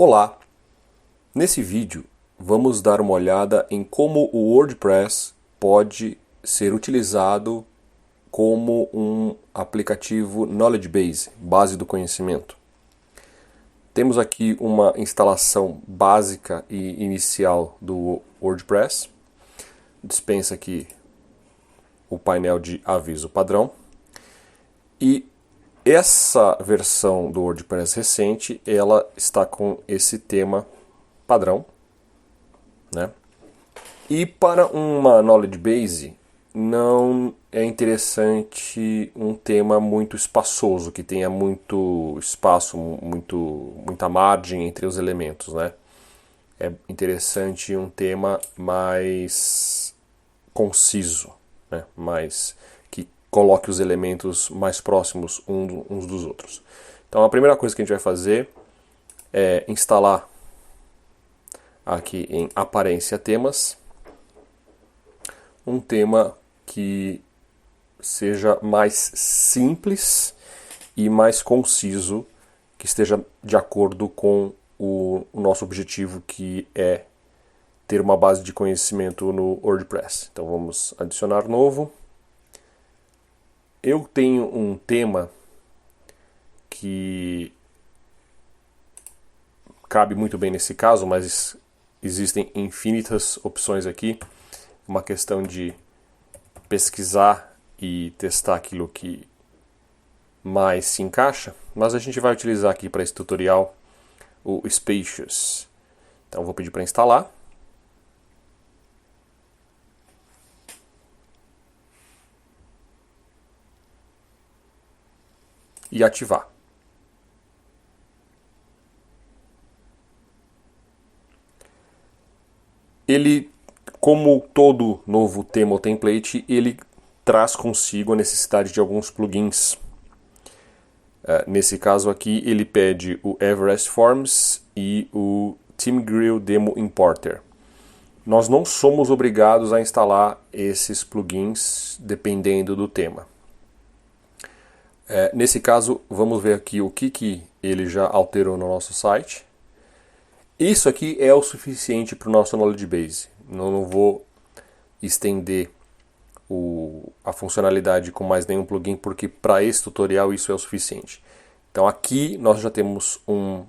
Olá! Nesse vídeo vamos dar uma olhada em como o WordPress pode ser utilizado como um aplicativo Knowledge Base, base do conhecimento. Temos aqui uma instalação básica e inicial do WordPress. Dispensa aqui o painel de aviso padrão. E essa versão do WordPress recente, ela está com esse tema padrão, né? E para uma Knowledge Base, não é interessante um tema muito espaçoso, que tenha muito espaço, muita margem entre os elementos, né? É interessante um tema mais conciso, né? Que coloque os elementos mais próximos uns dos outros. Então a primeira coisa que a gente vai fazer é instalar aqui em aparência temas um tema que seja mais simples e mais conciso, que esteja de acordo com o nosso objetivo, que é ter uma base de conhecimento no WordPress. Então vamos adicionar novo. Eu tenho um tema que cabe muito bem nesse caso, mas existem infinitas opções aqui. Uma questão de pesquisar e testar aquilo que mais se encaixa, mas a gente vai utilizar aqui para esse tutorial o Spacious. Então vou pedir para instalar. E ativar. Ele, como todo novo tema ou template, ele traz consigo a necessidade de alguns plugins. Nesse caso aqui, ele pede o Everest Forms e o TeamGrill Demo Importer. Nós não somos obrigados a instalar esses plugins dependendo do tema. Nesse caso, vamos ver aqui o que ele já alterou no nosso site. Isso aqui é o suficiente para o nosso Knowledge Base. Não vou estender a funcionalidade com mais nenhum plugin, porque para esse tutorial isso é o suficiente. Então aqui nós já temos um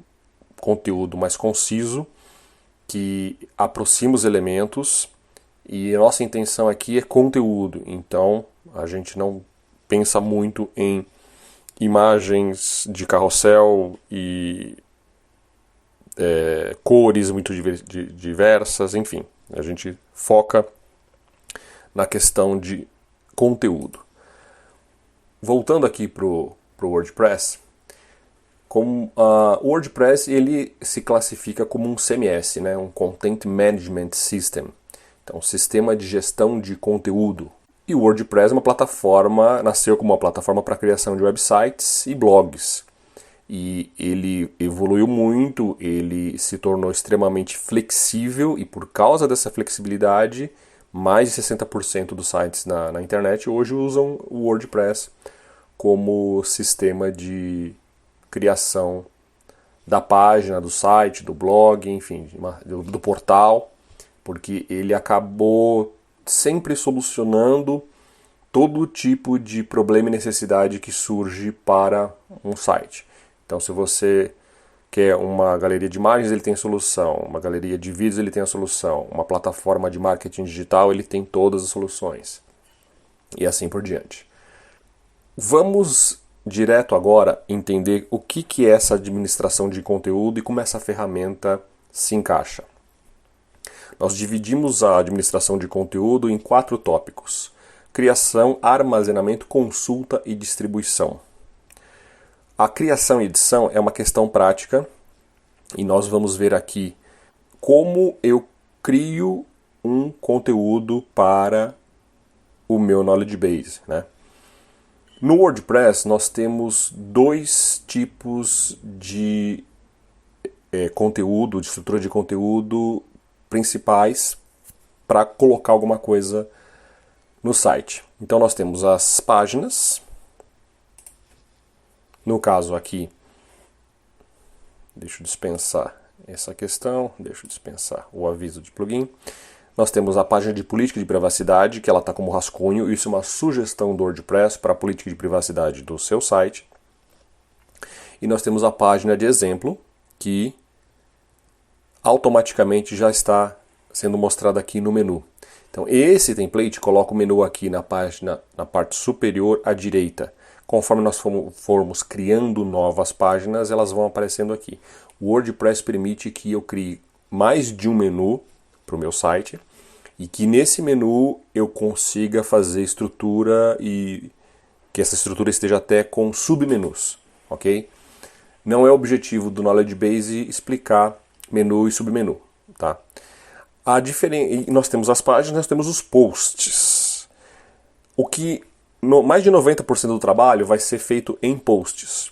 conteúdo mais conciso, que aproxima os elementos, e a nossa intenção aqui é conteúdo. Então a gente não pensa muito em imagens de carrossel e cores muito diversas, enfim. A gente foca na questão de conteúdo. Voltando aqui para o WordPress, o WordPress ele se classifica como um CMS, né? Um Content Management System, então um sistema de gestão de conteúdo. E o WordPress é uma plataforma, nasceu como uma plataforma para criação de websites e blogs. E ele evoluiu muito, ele se tornou extremamente flexível, e por causa dessa flexibilidade, mais de 60% dos sites na internet hoje usam o WordPress como sistema de criação da página, do site, do blog, enfim, do portal, porque ele acabou sempre solucionando todo tipo de problema e necessidade que surge para um site. Então, se você quer uma galeria de imagens, ele tem solução. Uma galeria de vídeos, ele tem a solução. Uma plataforma de marketing digital, ele tem todas as soluções. E assim por diante. Vamos direto agora entender o que é essa administração de conteúdo e como essa ferramenta se encaixa. Nós dividimos a administração de conteúdo em 4 tópicos: criação, armazenamento, consulta e distribuição. A criação e edição é uma questão prática, e nós vamos ver aqui como eu crio um conteúdo para o meu Knowledge Base, né? No WordPress nós temos 2 tipos de conteúdo, de estrutura de conteúdo principais para colocar alguma coisa no site. Então nós temos as páginas. No caso aqui, deixa eu dispensar essa questão. Deixa eu dispensar o aviso de plugin. Nós temos a página de política de privacidade, que ela está como rascunho. Isso é uma sugestão do WordPress para a política de privacidade do seu site. E nós temos a página de exemplo, que automaticamente já está sendo mostrada aqui no menu. Então esse template coloca o menu aqui na página, na parte superior à direita. Conforme nós formos criando novas páginas, elas vão aparecendo aqui. O WordPress permite que eu crie mais de um menu para o meu site e que nesse menu eu consiga fazer estrutura e que essa estrutura esteja até com submenus, ok? Não é objetivo do Knowledge Base explicar menu e submenu, tá? Nós temos as páginas, nós temos os posts. O que mais de 90% do trabalho vai ser feito em posts.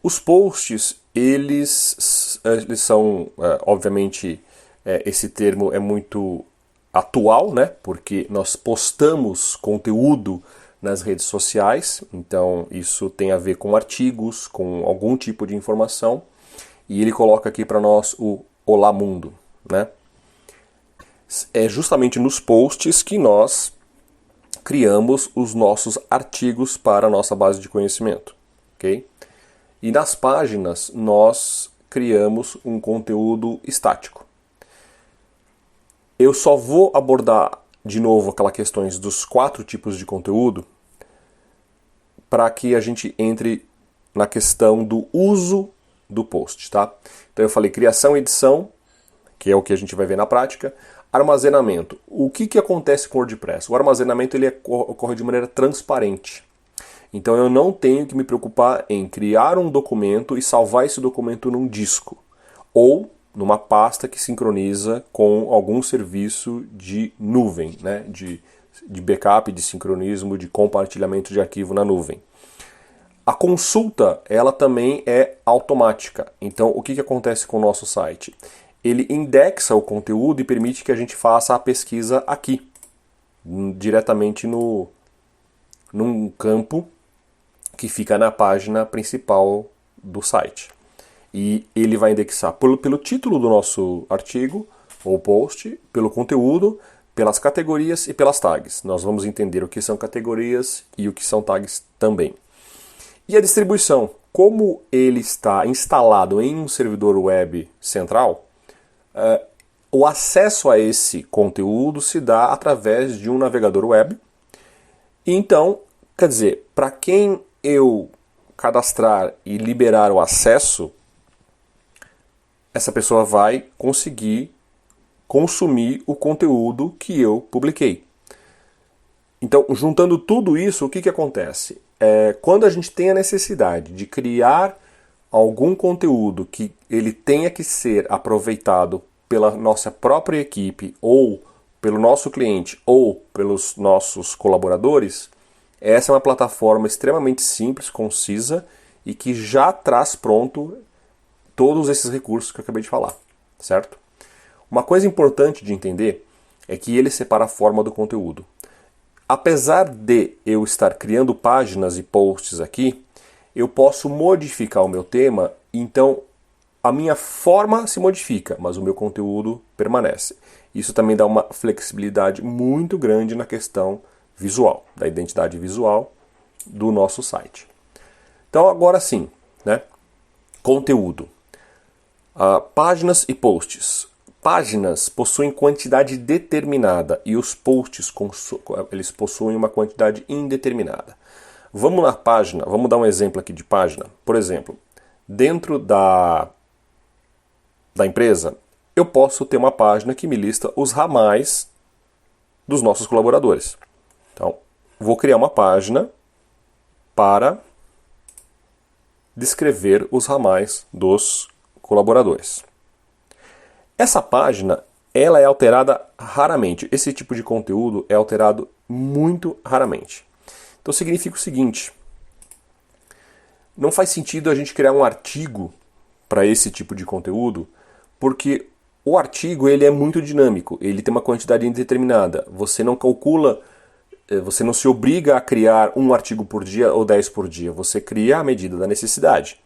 Os posts, eles são, obviamente, esse termo é muito atual, né? Porque nós postamos conteúdo nas redes sociais, então isso tem a ver com artigos, com algum tipo de informação, e ele coloca aqui para nós o Olá Mundo, né? É justamente nos posts que nós criamos os nossos artigos para a nossa base de conhecimento, ok? E nas páginas nós criamos um conteúdo estático. Eu só vou abordar de novo aquelas questões dos 4 tipos de conteúdo para que a gente entre na questão do uso do post, tá? Então eu falei criação e edição, que é o que a gente vai ver na prática. Armazenamento. O que acontece com o WordPress? O armazenamento ele ocorre de maneira transparente. Então eu não tenho que me preocupar em criar um documento e salvar esse documento num disco ou numa pasta que sincroniza com algum serviço de nuvem, né? de backup, de sincronismo, de compartilhamento de arquivo na nuvem. A consulta, ela também é automática. Então, o que acontece com o nosso site? Ele indexa o conteúdo e permite que a gente faça a pesquisa aqui, diretamente num campo que fica na página principal do site. E ele vai indexar pelo título do nosso artigo ou post, pelo conteúdo, pelas categorias e pelas tags. Nós vamos entender o que são categorias e o que são tags também. E a distribuição, como ele está instalado em um servidor web central, o acesso a esse conteúdo se dá através de um navegador web. E então, quer dizer, para quem eu cadastrar e liberar o acesso, essa pessoa vai conseguir consumir o conteúdo que eu publiquei. Então, juntando tudo isso, o que acontece? Quando a gente tem a necessidade de criar algum conteúdo que ele tenha que ser aproveitado pela nossa própria equipe, ou pelo nosso cliente, ou pelos nossos colaboradores, essa é uma plataforma extremamente simples, concisa, e que já traz pronto todos esses recursos que eu acabei de falar, certo? Uma coisa importante de entender é que ele separa a forma do conteúdo. Apesar de eu estar criando páginas e posts aqui, eu posso modificar o meu tema, então a minha forma se modifica, mas o meu conteúdo permanece. Isso também dá uma flexibilidade muito grande na questão visual, da identidade visual do nosso site. Então agora sim, né? Conteúdo. Páginas e posts. Páginas possuem quantidade determinada e os posts eles possuem uma quantidade indeterminada. Vamos na página, vamos dar um exemplo aqui de página. Por exemplo, dentro da empresa, eu posso ter uma página que me lista os ramais dos nossos colaboradores. Então, vou criar uma página para descrever os ramais dos colaboradores. Essa página, ela é alterada raramente. Esse tipo de conteúdo é alterado muito raramente. Então significa o seguinte: não faz sentido a gente criar um artigo para esse tipo de conteúdo, porque o artigo ele é muito dinâmico, ele tem uma quantidade indeterminada. Você não calcula, você não se obriga a criar um artigo por dia ou 10 por dia. Você cria à medida da necessidade.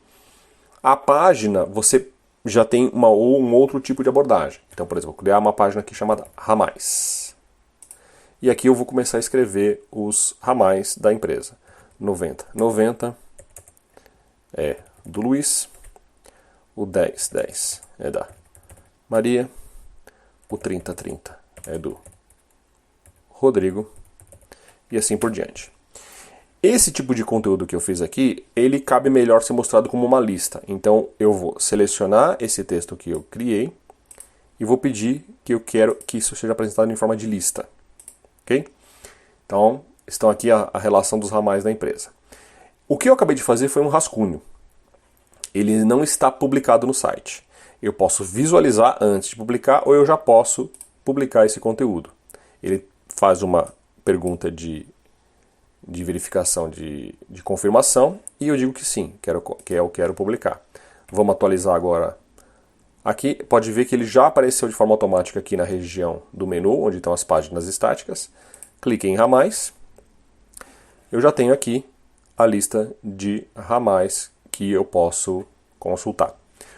A página, você já tem um outro tipo de abordagem. Então, por exemplo, vou criar uma página aqui chamada ramais. E aqui eu vou começar a escrever os ramais da empresa. 90. 90 é do Luiz. O 10. 10 é da Maria. O 30. 30 é do Rodrigo. E assim por diante. Esse tipo de conteúdo que eu fiz aqui, ele cabe melhor ser mostrado como uma lista. Então eu vou selecionar esse texto que eu criei e vou pedir que eu quero que isso seja apresentado em forma de lista. Ok? Então, estão aqui a relação dos ramais da empresa. O que eu acabei de fazer foi um rascunho. Ele não está publicado no site. Eu posso visualizar antes de publicar ou eu já posso publicar esse conteúdo. Ele faz uma pergunta de verificação de confirmação e eu digo que sim, eu quero publicar. Vamos atualizar agora. Aqui pode ver que ele já apareceu de forma automática aqui na região do menu, onde estão as páginas estáticas. Clique em ramais. Eu já tenho aqui a lista de ramais que eu posso consultar.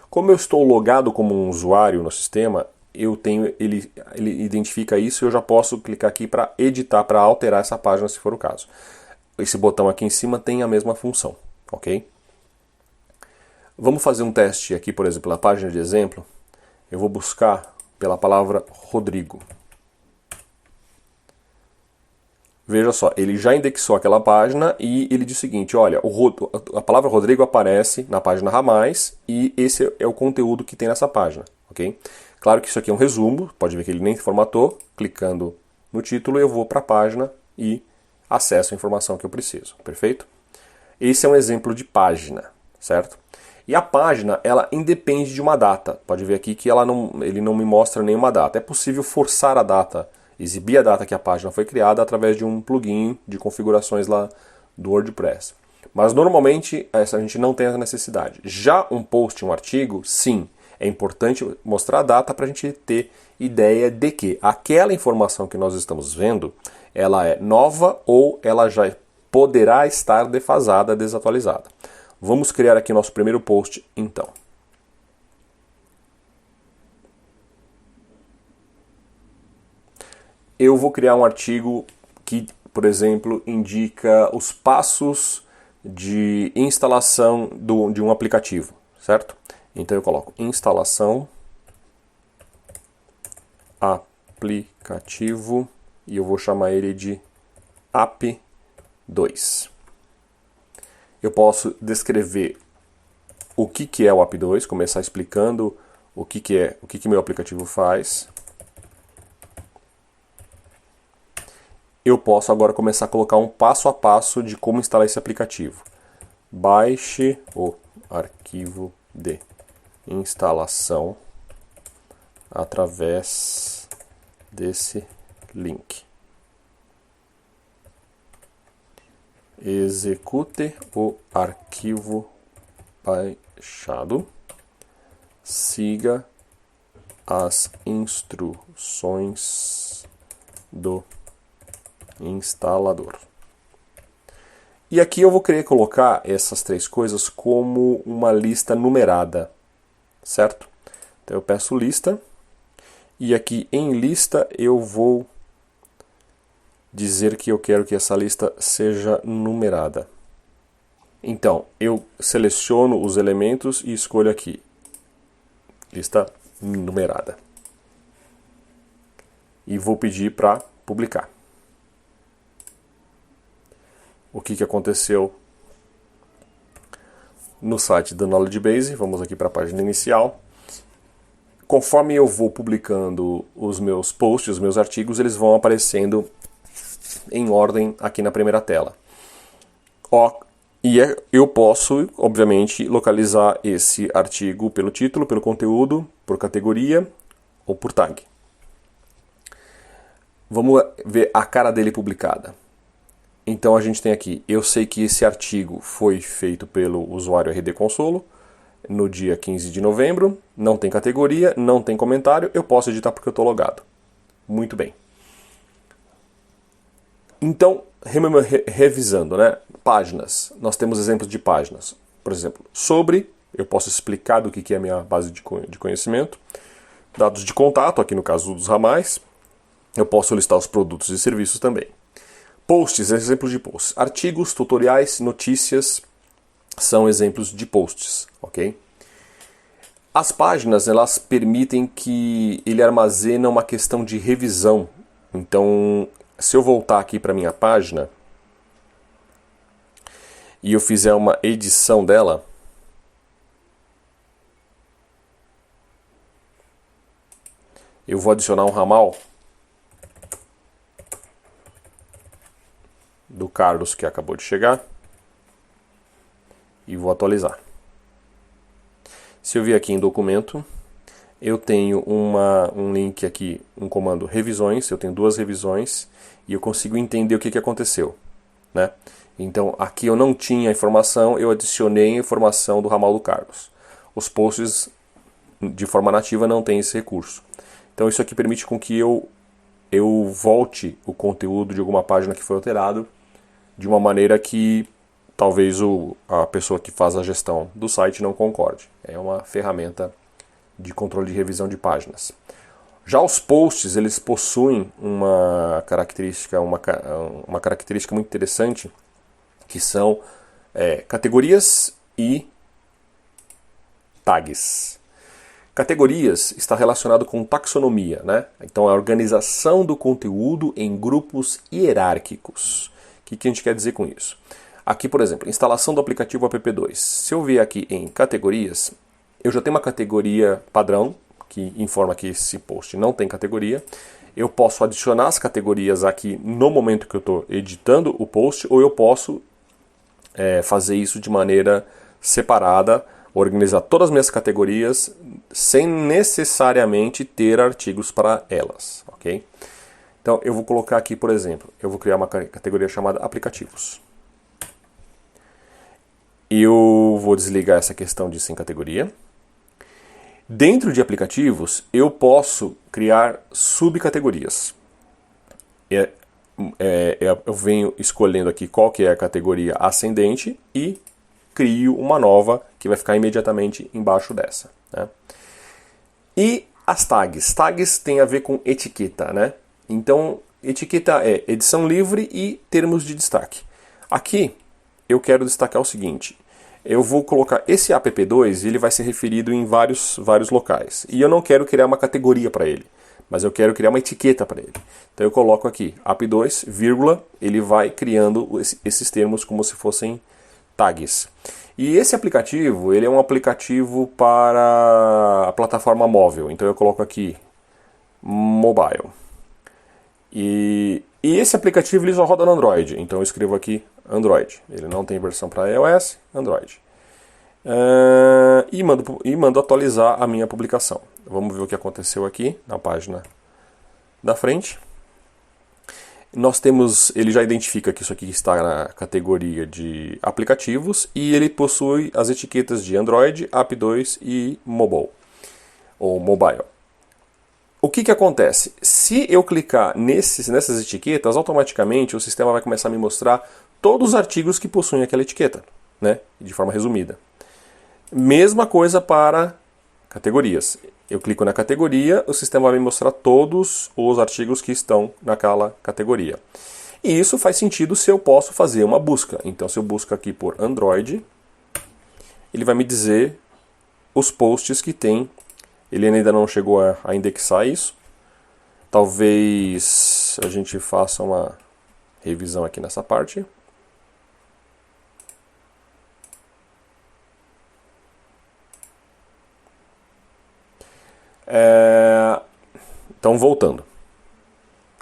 Como eu estou logado como um usuário no sistema, ele identifica isso e eu já posso clicar aqui para editar, para alterar essa página se for o caso. Esse botão aqui em cima tem a mesma função, ok? Vamos fazer um teste aqui, por exemplo, na página de exemplo. Eu vou buscar pela palavra Rodrigo. Veja só, ele já indexou aquela página e ele diz o seguinte, olha, a palavra Rodrigo aparece na página ramais e esse é o conteúdo que tem nessa página, ok? Claro que isso aqui é um resumo, pode ver que ele nem formatou. Clicando no título eu vou para a página e acesso a informação que eu preciso, perfeito? Esse é um exemplo de página, certo? E a página, ela independe de uma data. Pode ver aqui que ele não me mostra nenhuma data. É possível forçar a data, exibir a data que a página foi criada através de um plugin de configurações lá do WordPress. Mas normalmente a gente não tem essa necessidade. Já um post, um artigo, sim, é importante mostrar a data para a gente ter ideia de que aquela informação que nós estamos vendo, ela é nova ou ela já poderá estar defasada, desatualizada. Vamos criar aqui nosso primeiro post, então. Eu vou criar um artigo que, por exemplo, indica os passos de instalação de um aplicativo, certo? Então eu coloco instalação, aplicativo, e eu vou chamar ele de app2. Eu posso descrever o que é o app2, começar explicando o que meu aplicativo faz. Eu posso agora começar a colocar um passo a passo de como instalar esse aplicativo. Baixe o arquivo de instalação através desse link. Execute o arquivo baixado. Siga as instruções do instalador. E aqui eu vou querer colocar essas três coisas como uma lista numerada, certo? Então eu peço lista e aqui em lista eu vou dizer que eu quero que essa lista seja numerada. Então, eu seleciono os elementos e escolho aqui, lista numerada. E vou pedir para publicar. O que aconteceu no site da Knowledge Base? Vamos aqui para a página inicial. Conforme eu vou publicando os meus posts, os meus artigos, eles vão aparecendo em ordem aqui na primeira tela. Eu posso, obviamente, localizar esse artigo pelo título, pelo conteúdo, por categoria ou por tag. Vamos ver a cara dele publicada. Então a gente tem aqui, eu sei que esse artigo foi feito pelo usuário RD Consolo no dia 15 de novembro, não tem categoria, não tem comentário, eu posso editar porque eu estou logado. Muito bem. Então, revisando, né? Páginas. Nós temos exemplos de páginas. Por exemplo, sobre eu posso explicar do que é a minha base de conhecimento. Dados de contato, aqui no caso dos ramais. Eu posso listar os produtos e serviços também. Posts, exemplos de posts. Artigos, tutoriais, notícias são exemplos de posts, ok? As páginas, elas permitem que ele armazene uma questão de revisão. Então, se eu voltar aqui para minha página e eu fizer uma edição dela, eu vou adicionar um ramal do Carlos que acabou de chegar e vou atualizar. Se eu vir aqui em documento, eu tenho um link aqui, um comando revisões, eu tenho 2 revisões e eu consigo entender o que aconteceu, né? Então aqui eu não tinha informação, eu adicionei a informação do ramal do Carlos. Os posts de forma nativa não têm esse recurso. Então isso aqui permite com que eu volte o conteúdo de alguma página que foi alterado de uma maneira que talvez a pessoa que faz a gestão do site não concorde. É uma ferramenta de controle de revisão de páginas. Já os posts, eles possuem uma característica muito interessante, que são categorias e tags. Categorias está relacionado com taxonomia, né? Então a organização do conteúdo em grupos hierárquicos. O que a gente quer dizer com isso? Aqui, por exemplo, instalação do aplicativo app2. Se eu vier aqui em categorias, eu já tenho uma categoria padrão, que informa que esse post não tem categoria. Eu posso adicionar as categorias aqui no momento que eu estou editando o post, ou eu posso fazer isso de maneira separada, organizar todas as minhas categorias sem necessariamente ter artigos para elas, ok? Então eu vou colocar aqui, por exemplo, eu vou criar uma categoria chamada aplicativos. Eu vou desligar essa questão de sem categoria. Dentro de aplicativos, eu posso criar subcategorias. Eu venho escolhendo aqui qual que é a categoria ascendente e crio uma nova que vai ficar imediatamente embaixo dessa, né? E as tags. Tags tem a ver com etiqueta, né? Então, etiqueta é edição livre e termos de destaque. Aqui, eu quero destacar o seguinte. Eu vou colocar esse app2 e ele vai ser referido em vários locais. E eu não quero criar uma categoria para ele, mas eu quero criar uma etiqueta para ele. Então eu coloco aqui app2, vírgula, ele vai criando esses termos como se fossem tags. E esse aplicativo, ele é um aplicativo para a plataforma móvel. Então eu coloco aqui mobile. E esse aplicativo ele só roda no Android. Então eu escrevo aqui Android. Ele não tem versão para iOS, Android. E mando atualizar a minha publicação. Vamos ver o que aconteceu aqui na página da frente. Ele já identifica que isso aqui está na categoria de aplicativos e ele possui as etiquetas de Android, App2 e Mobile, ou Mobile. O que acontece? Se eu clicar nessas etiquetas, automaticamente o sistema vai começar a me mostrar todos os artigos que possuem aquela etiqueta, né? De forma resumida. Mesma coisa para categorias. Eu clico na categoria, o sistema vai me mostrar todos os artigos que estão naquela categoria. E isso faz sentido se eu posso fazer uma busca. Então, se eu busco aqui por Android, ele vai me dizer os posts que tem. Ele ainda não chegou a indexar isso. Talvez a gente faça uma revisão aqui nessa parte. Então, voltando.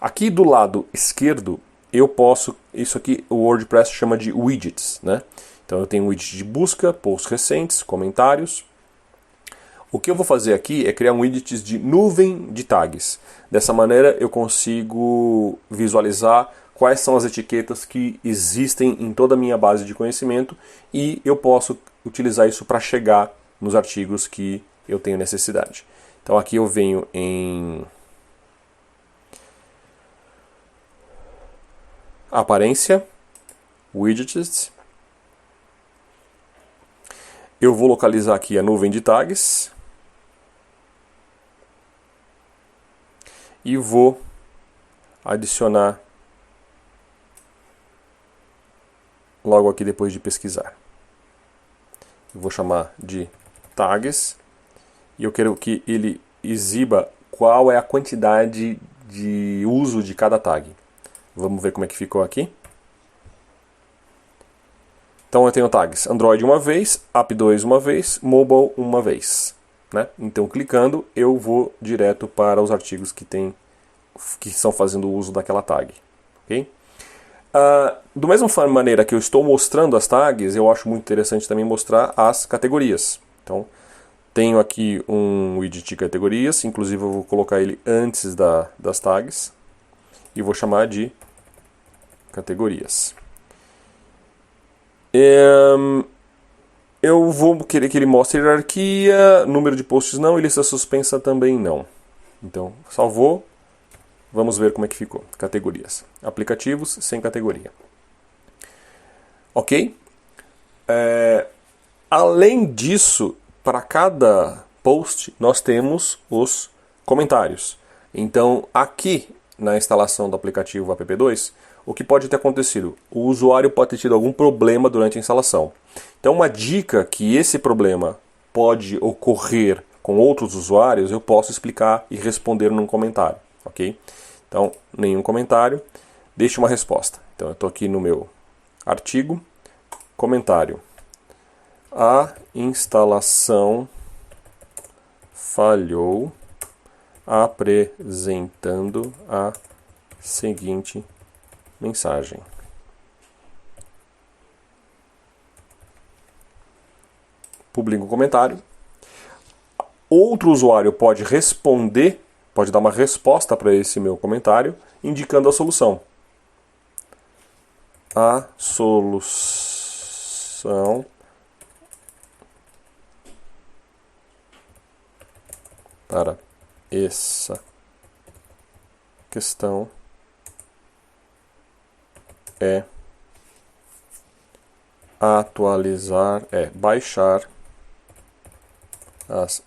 Aqui do lado esquerdo, eu posso... Isso aqui o WordPress chama de widgets, né? Então, eu tenho um widget de busca, posts recentes, comentários. O que eu vou fazer aqui é criar um widget de nuvem de tags. Dessa maneira, eu consigo visualizar quais são as etiquetas que existem em toda a minha base de conhecimento e eu posso utilizar isso para chegar nos artigos que eu tenho necessidade. Então aqui eu venho em aparência, widgets, Eu vou localizar aqui a nuvem de tags e vou adicionar logo aqui depois de pesquisar. Eu vou chamar de tags e eu quero que ele exiba qual é a quantidade de uso de cada tag. Vamos ver como é que ficou aqui. Então eu tenho tags Android uma vez, App2 uma vez, Mobile uma vez. Né? Então clicando eu vou direto para os artigos que estão fazendo uso daquela tag. Okay? Do mesma maneira que eu estou mostrando as tags, eu acho muito interessante também mostrar as categorias. Então tenho aqui um widget de categorias, inclusive eu vou colocar ele antes das tags e vou chamar de categorias. Eu vou querer que ele mostre hierarquia, número de posts não e lista suspensa também não. Então, salvou. Vamos ver como é que ficou. Categorias. Aplicativos sem categoria. Ok? Além disso, para cada post, nós temos os comentários. Então, aqui na instalação do aplicativo app2, o que pode ter acontecido? O usuário pode ter tido algum problema durante a instalação. Então, uma dica que esse problema pode ocorrer com outros usuários, eu posso explicar e responder num comentário. Ok? Então, nenhum comentário, deixe uma resposta. Então, eu estou aqui no meu artigo, comentário. A instalação falhou apresentando a seguinte mensagem. Publico um comentário. Outro usuário pode responder, pode dar uma resposta para esse meu comentário, indicando a solução. A solução para essa questão é baixar as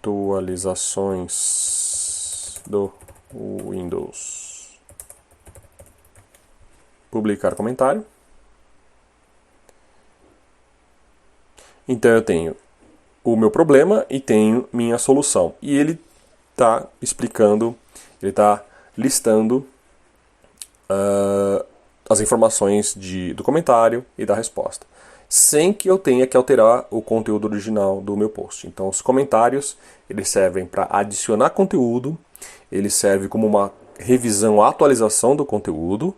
atualizações do Windows. Publicar comentário. Então eu tenho o meu problema e tenho minha solução. E ele está explicando, ele está listando as informações do comentário e da resposta, sem que eu tenha que alterar o conteúdo original do meu post. Então os comentários, eles servem para adicionar conteúdo, eles servem como uma revisão, atualização do conteúdo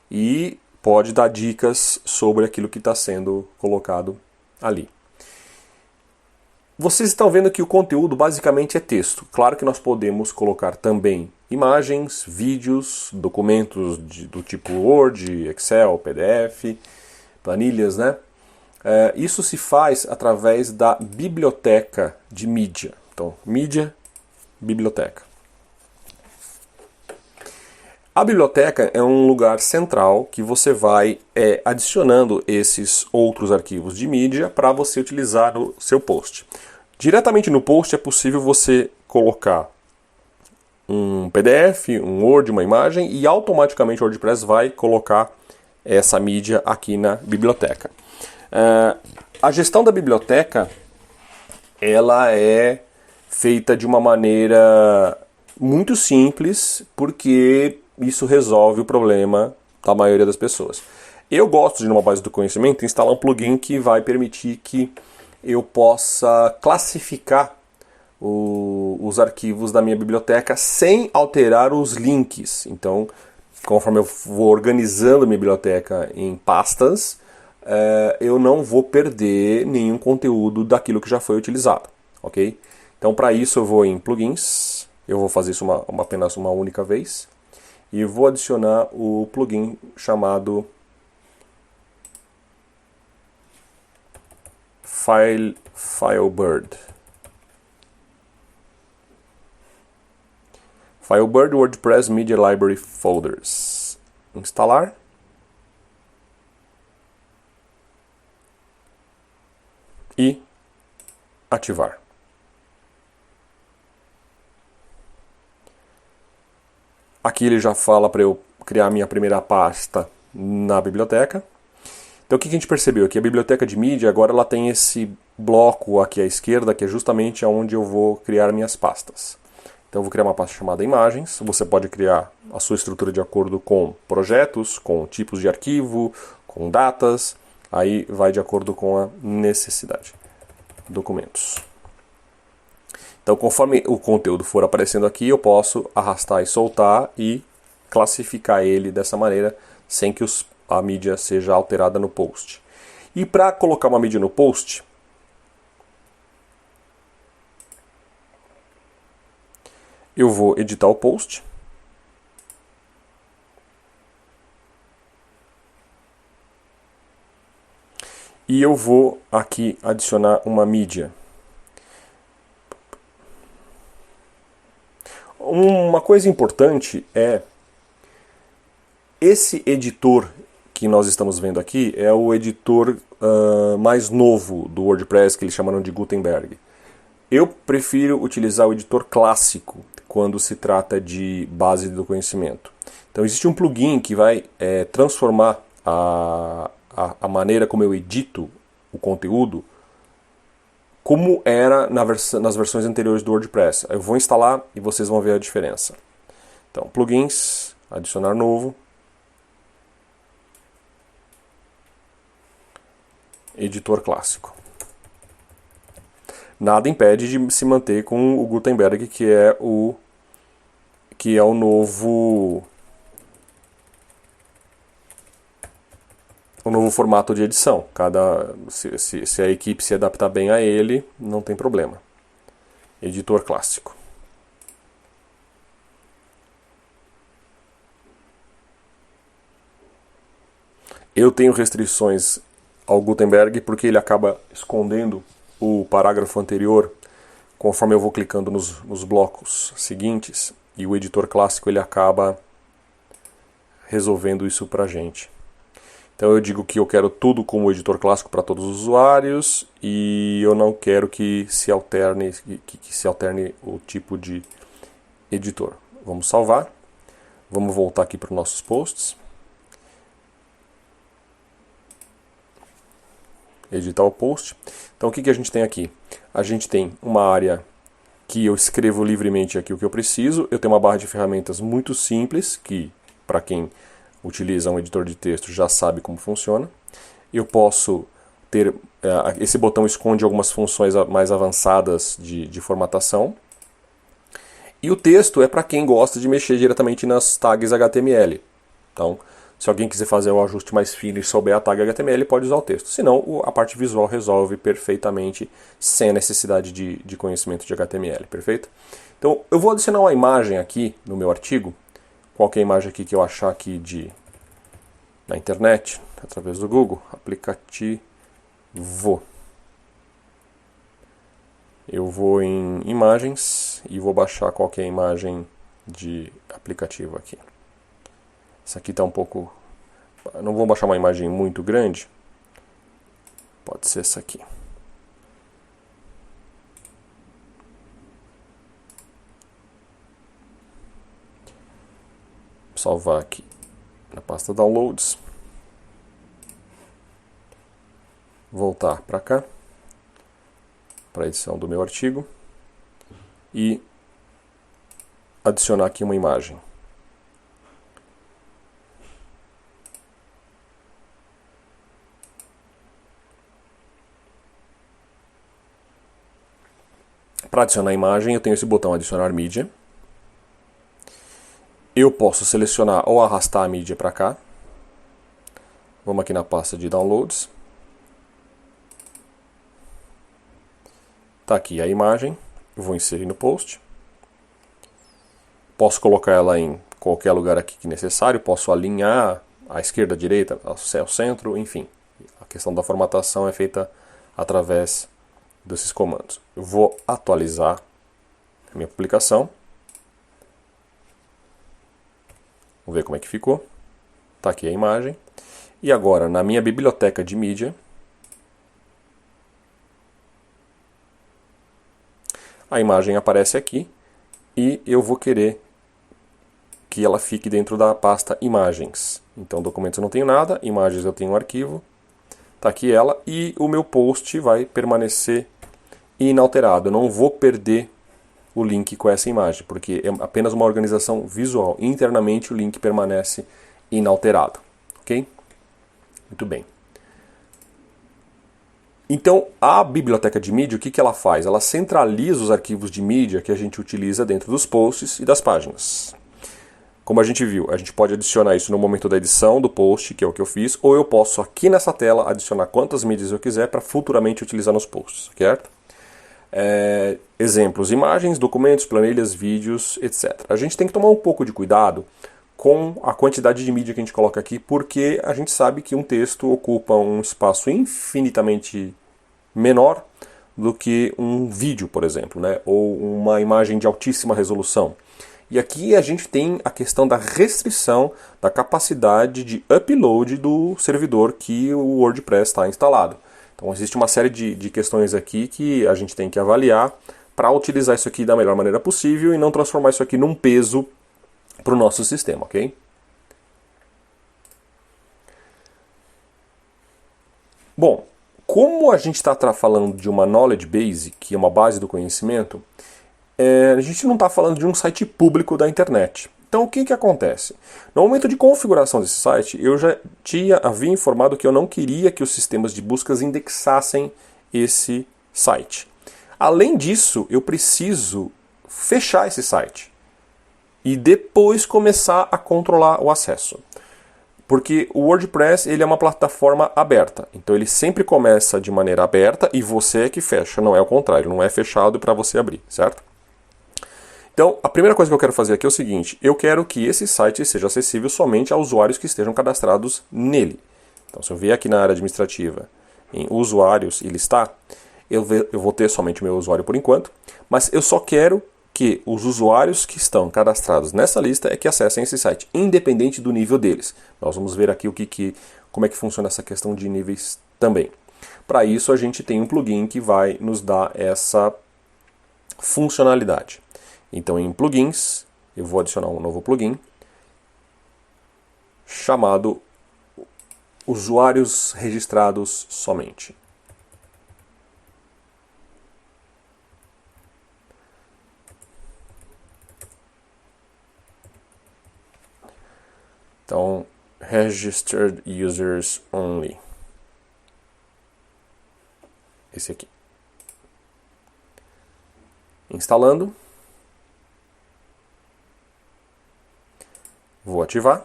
e pode dar dicas sobre aquilo que está sendo colocado ali. Vocês estão vendo que o conteúdo basicamente é texto. Claro que nós podemos colocar também imagens, vídeos, documentos do tipo Word, Excel, PDF, planilhas, né? Isso se faz através da biblioteca de mídia. Então, mídia, biblioteca. A biblioteca é um lugar central que você vai adicionando esses outros arquivos de mídia para você utilizar no seu post. Diretamente no post é possível você colocar um PDF, um Word, uma imagem e automaticamente o WordPress vai colocar essa mídia aqui na biblioteca. A gestão da biblioteca ela é feita de uma maneira muito simples porque isso resolve o problema da maioria das pessoas. Eu gosto de, numa base do conhecimento, instalar um plugin que vai permitir que eu possa classificar os arquivos da minha biblioteca sem alterar os links. Então, conforme eu vou organizando a minha biblioteca em pastas, eu não vou perder nenhum conteúdo daquilo que já foi utilizado. Ok? Então, para isso eu vou em plugins, eu vou fazer isso apenas uma única vez, e vou adicionar o plugin chamado Firebird. Firebird WordPress Media Library Folders. Instalar. e ativar. Aqui ele já fala para eu criar minha primeira pasta na biblioteca. Então o que a gente percebeu? Que a biblioteca de mídia agora ela tem esse bloco aqui à esquerda, que é justamente onde eu vou criar minhas pastas. Então eu vou criar uma pasta chamada imagens. Você pode criar a sua estrutura de acordo com projetos, com tipos de arquivo, com datas. Aí vai de acordo com a necessidade. Documentos. Então conforme o conteúdo for aparecendo aqui, eu posso arrastar e soltar e classificar ele dessa maneira, sem que a mídia seja alterada no post. E para colocar uma mídia no post, eu vou editar o post. E eu vou aqui adicionar uma mídia. Uma coisa importante é esse editor que nós estamos vendo aqui é o editor mais novo do WordPress, que eles chamaram de Gutenberg. Eu prefiro utilizar o editor clássico quando se trata de base do conhecimento. Então existe um plugin que vai transformar a maneira como eu edito o conteúdo como era nas versões anteriores do WordPress. Eu vou instalar e vocês vão ver a diferença. Então, plugins, adicionar novo, editor clássico. Nada impede de se manter com o Gutenberg, que é o novo formato de edição. Se a equipe se adaptar bem a ele, não tem problema. Editor clássico. Eu tenho restrições ao Gutenberg porque ele acaba escondendo o parágrafo anterior conforme eu vou clicando nos blocos seguintes, e o editor clássico ele acaba resolvendo isso pra gente. Então eu digo que eu quero tudo como editor clássico para todos os usuários e eu não quero que se alterne o tipo de editor. Vamos salvar. Vamos voltar aqui para os nossos posts. Editar o post. Então o que a gente tem aqui? A gente tem uma área que eu escrevo livremente aqui o que eu preciso. Eu tenho uma barra de ferramentas muito simples, que para quem utiliza um editor de texto já sabe como funciona. Eu posso ter... esse botão esconde algumas funções mais avançadas de formatação. E o texto é para quem gosta de mexer diretamente nas tags HTML. Então, se alguém quiser fazer um ajuste mais fino e souber a tag HTML, pode usar o texto. Senão, a parte visual resolve perfeitamente, sem a necessidade de conhecimento de HTML. Perfeito? Então, eu vou adicionar uma imagem aqui no meu artigo. Qualquer imagem aqui que eu achar aqui na internet, através do Google, aplicativo. Eu vou em imagens e vou baixar qualquer imagem de aplicativo aqui. Essa aqui está um pouco... Não vou baixar uma imagem muito grande. Pode ser essa aqui. Salvar aqui na pasta Downloads. Voltar para cá, para a edição do meu artigo. E adicionar aqui uma imagem. Para adicionar a imagem, eu tenho esse botão adicionar mídia. Eu posso selecionar ou arrastar a mídia para cá. Vamos aqui na pasta de downloads. Está aqui a imagem. Eu vou inserir no post. Posso colocar ela em qualquer lugar aqui que necessário. Posso alinhar à esquerda, à direita, ao centro, enfim. A questão da formatação é feita através desses comandos. Eu vou atualizar a minha publicação. Vamos ver como é que ficou. Está aqui a imagem. E agora, na minha biblioteca de mídia, a imagem aparece aqui e eu vou querer que ela fique dentro da pasta imagens. Então, documentos eu não tenho nada, imagens eu tenho um arquivo, está aqui ela, e o meu post vai permanecer inalterado. Eu não vou perder o link com essa imagem, porque é apenas uma organização visual. Internamente o link permanece inalterado. Ok? Muito bem. Então, a biblioteca de mídia, o que ela faz? Ela centraliza os arquivos de mídia que a gente utiliza dentro dos posts e das páginas. Como a gente viu, a gente pode adicionar isso no momento da edição do post, que é o que eu fiz, ou eu posso aqui nessa tela adicionar quantas mídias eu quiser para futuramente utilizar nos posts, certo? Exemplos, imagens, documentos, planilhas, vídeos, etc. A gente tem que tomar um pouco de cuidado com a quantidade de mídia que a gente coloca aqui, porque a gente sabe que um texto ocupa um espaço infinitamente menor do que um vídeo, por exemplo, né? Ou uma imagem de altíssima resolução. E aqui a gente tem a questão da restrição da capacidade de upload do servidor que o WordPress está instalado. Então existe uma série de questões aqui que a gente tem que avaliar para utilizar isso aqui da melhor maneira possível e não transformar isso aqui num peso para o nosso sistema, ok? Bom, como a gente está falando de uma knowledge base, que é uma base do conhecimento, a gente não está falando de um site público da internet. Então o que acontece? No momento de configuração desse site, eu já havia informado que eu não queria que os sistemas de buscas indexassem esse site. Além disso, eu preciso fechar esse site e depois começar a controlar o acesso. Porque o WordPress ele é uma plataforma aberta, então ele sempre começa de maneira aberta e você é que fecha, não é o contrário, não é fechado para você abrir, certo? Então, a primeira coisa que eu quero fazer aqui é o seguinte, eu quero que esse site seja acessível somente a usuários que estejam cadastrados nele. Então, se eu vier aqui na área administrativa, em usuários e listar, eu vou ter somente o meu usuário por enquanto, mas eu só quero que os usuários que estão cadastrados nessa lista é que acessem esse site, independente do nível deles. Nós vamos ver aqui como é que funciona essa questão de níveis também. Para isso, a gente tem um plugin que vai nos dar essa funcionalidade. Então, em plugins, eu vou adicionar um novo plugin chamado Usuários Registrados Somente. Então, Registered Users Only. Esse aqui. Instalando. Vou ativar.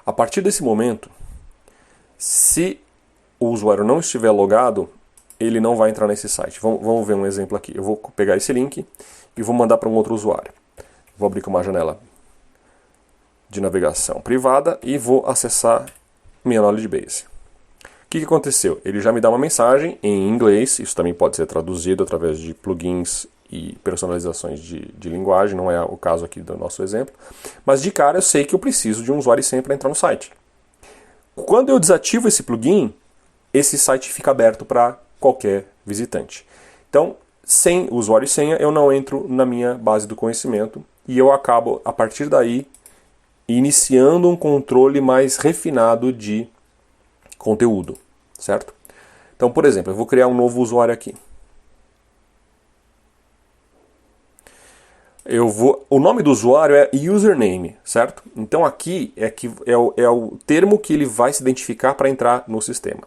A partir desse momento, se o usuário não estiver logado, ele não vai entrar nesse site. Vamos ver um exemplo aqui. Eu vou pegar esse link e vou mandar para um outro usuário. Vou abrir com uma janela de navegação privada e vou acessar minha knowledge base. O que aconteceu? Ele já me dá uma mensagem em inglês, isso também pode ser traduzido através de plugins e personalizações de linguagem, não é o caso aqui do nosso exemplo. Mas de cara eu sei que eu preciso de um usuário e senha para entrar no site. Quando eu desativo esse plugin, esse site fica aberto para qualquer visitante. Então, sem usuário e senha, eu não entro na minha base do conhecimento e eu acabo, a partir daí, iniciando um controle mais refinado de conteúdo, certo? Então, por exemplo, eu vou criar um novo usuário aqui. O nome do usuário é username, certo? Então aqui é o termo que ele vai se identificar para entrar no sistema.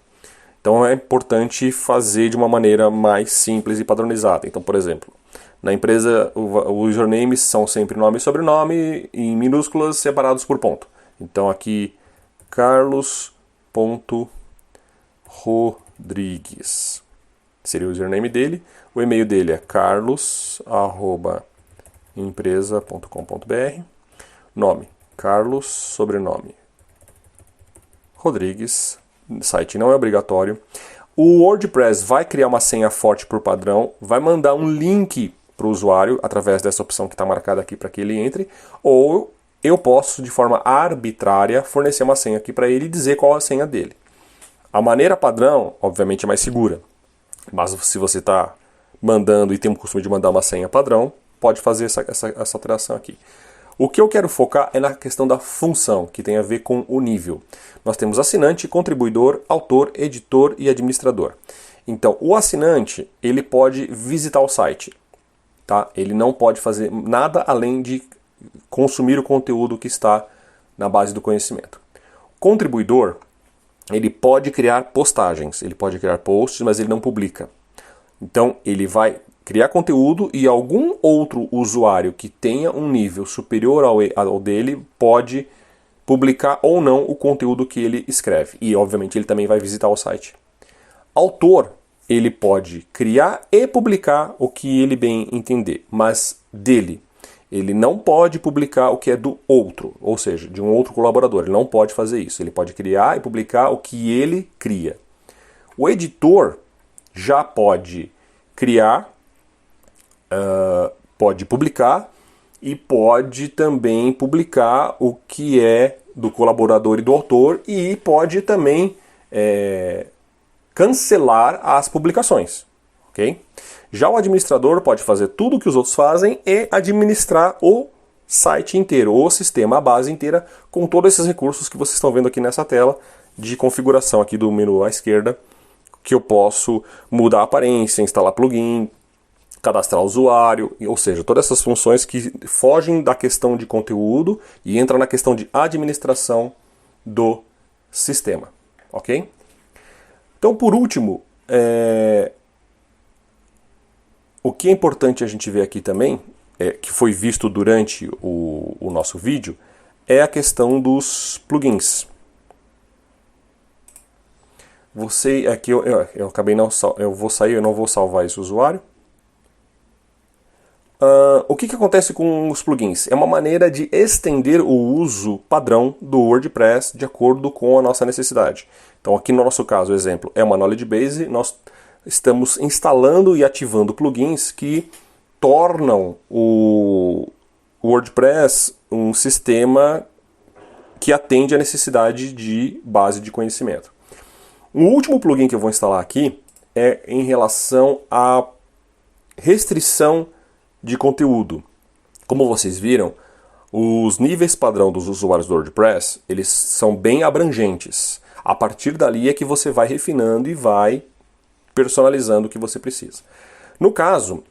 Então é importante fazer de uma maneira mais simples e padronizada. Então, por exemplo, na empresa o usernames são sempre nome e sobrenome em minúsculas separados por ponto. Então aqui Carlos.Rodrigues seria o username dele. O e-mail dele é carlos@empresa.com.br. Nome Carlos, sobrenome Rodrigues. Site não é obrigatório. O WordPress vai criar uma senha forte por padrão, vai mandar um link para o usuário através dessa opção que está marcada aqui para que ele entre, ou eu posso de forma arbitrária fornecer uma senha aqui para ele e dizer qual é a senha dele. A maneira padrão, obviamente, é mais segura. Mas se você está mandando e tem o costume de mandar uma senha padrão, pode fazer essa alteração aqui. O que eu quero focar é na questão da função, que tem a ver com o nível. Nós temos assinante, contribuidor, autor, editor e administrador. Então, o assinante, ele pode visitar o site, tá? Ele não pode fazer nada além de consumir o conteúdo que está na base do conhecimento. O contribuidor, ele pode criar postagens, ele pode criar posts, mas ele não publica. Então, ele vai criar conteúdo e algum outro usuário que tenha um nível superior ao dele pode publicar ou não o conteúdo que ele escreve. E, obviamente, ele também vai visitar o site. Autor, ele pode criar e publicar o que ele bem entender, mas dele. Ele não pode publicar o que é do outro, ou seja, de um outro colaborador. Ele não pode fazer isso. Ele pode criar e publicar o que ele cria. O editor já pode criar, pode publicar e pode também publicar o que é do colaborador e do autor e pode também cancelar as publicações. Okay? Já o administrador pode fazer tudo o que os outros fazem e administrar o site inteiro, o sistema, a base inteira, com todos esses recursos que vocês estão vendo aqui nessa tela de configuração aqui do menu à esquerda, que eu posso mudar a aparência, instalar plugin, cadastrar usuário, ou seja, todas essas funções que fogem da questão de conteúdo e entram na questão de administração do sistema. Ok? Então, por último, o que é importante a gente ver aqui também, que foi visto durante o nosso vídeo, é a questão dos plugins. Aqui eu acabei eu vou sair, eu não vou salvar esse usuário. O que acontece com os plugins? É uma maneira de estender o uso padrão do WordPress de acordo com a nossa necessidade. Então aqui no nosso caso, o exemplo é uma Knowledge Base, nós estamos instalando e ativando plugins que tornam o WordPress um sistema que atende à necessidade de base de conhecimento. O último plugin que eu vou instalar aqui é em relação à restrição de conteúdo. Como vocês viram, os níveis padrão dos usuários do WordPress, eles são bem abrangentes. A partir dali é que você vai refinando e vai personalizando o que você precisa. No caso,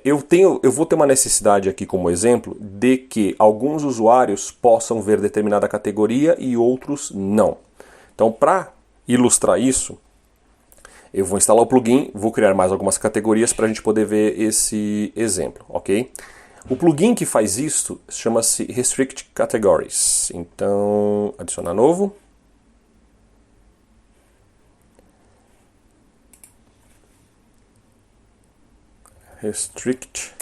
eu vou ter uma necessidade aqui como exemplo de que alguns usuários possam ver determinada categoria e outros não. Então, para ilustrar isso, eu vou instalar o plugin, vou criar mais algumas categorias para a gente poder ver esse exemplo, ok? O plugin que faz isso chama-se Restrict Categories. Então, adicionar novo. Restrict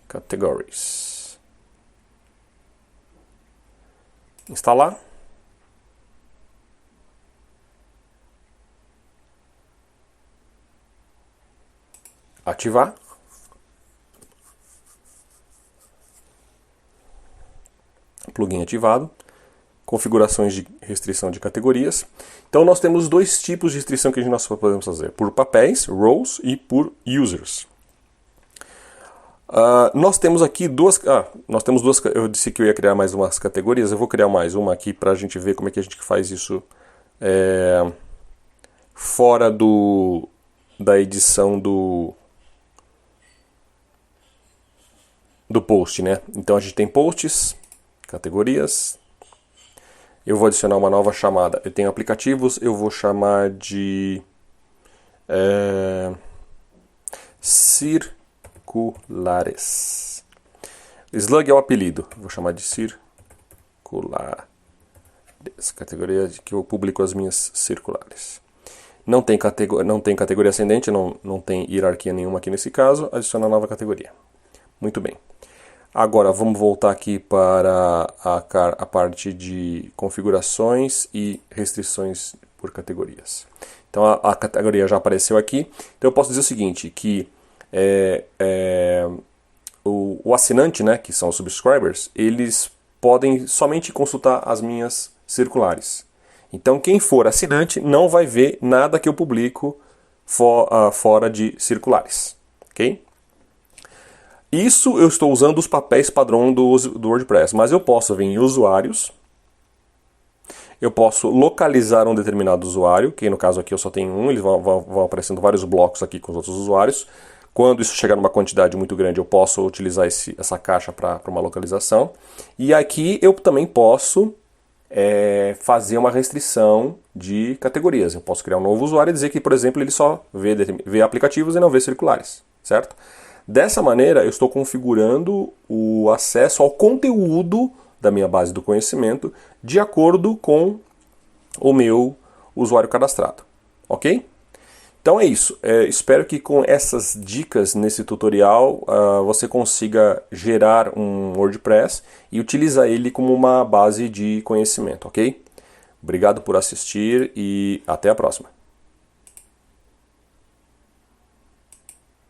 Categories. Instalar. Ativar. Plugin ativado. Configurações de restrição de categorias. Então nós temos dois tipos de restrição que nós podemos fazer: por papéis, roles, e por users. Nós temos aqui duas. Eu disse que eu ia criar mais umas categorias. Eu vou criar mais uma aqui para a gente ver como é que a gente faz isso fora da edição do post, né? Então a gente tem posts, categorias. Eu vou adicionar uma nova chamada. Eu tenho aplicativos, eu vou chamar de circulares. Slug é o apelido. Vou chamar de circulares. Categoria que eu publico as minhas circulares. Não tem categoria ascendente, não tem hierarquia nenhuma aqui nesse caso. Adicionar nova categoria. Muito bem. Agora vamos voltar aqui para a parte de configurações e restrições por categorias. Então a categoria já apareceu aqui. Então eu posso dizer o seguinte, que o assinante, né, que são os subscribers, eles podem somente consultar as minhas circulares. Então quem for assinante não vai ver nada que eu publico fora de circulares, ok? Isso eu estou usando os papéis padrão do WordPress, mas eu posso vir em usuários, eu posso localizar um determinado usuário, que no caso aqui eu só tenho um, eles vão aparecendo vários blocos aqui com os outros usuários. Quando isso chegar numa quantidade muito grande, eu posso utilizar essa caixa para uma localização. E aqui eu também posso fazer uma restrição de categorias. Eu posso criar um novo usuário e dizer que, por exemplo, ele só vê aplicativos e não vê circulares, certo? Dessa maneira, eu estou configurando o acesso ao conteúdo da minha base do conhecimento de acordo com o meu usuário cadastrado, ok? Então é isso. Espero que com essas dicas nesse tutorial você consiga gerar um WordPress e utilizar ele como uma base de conhecimento, ok? Obrigado por assistir e até a próxima.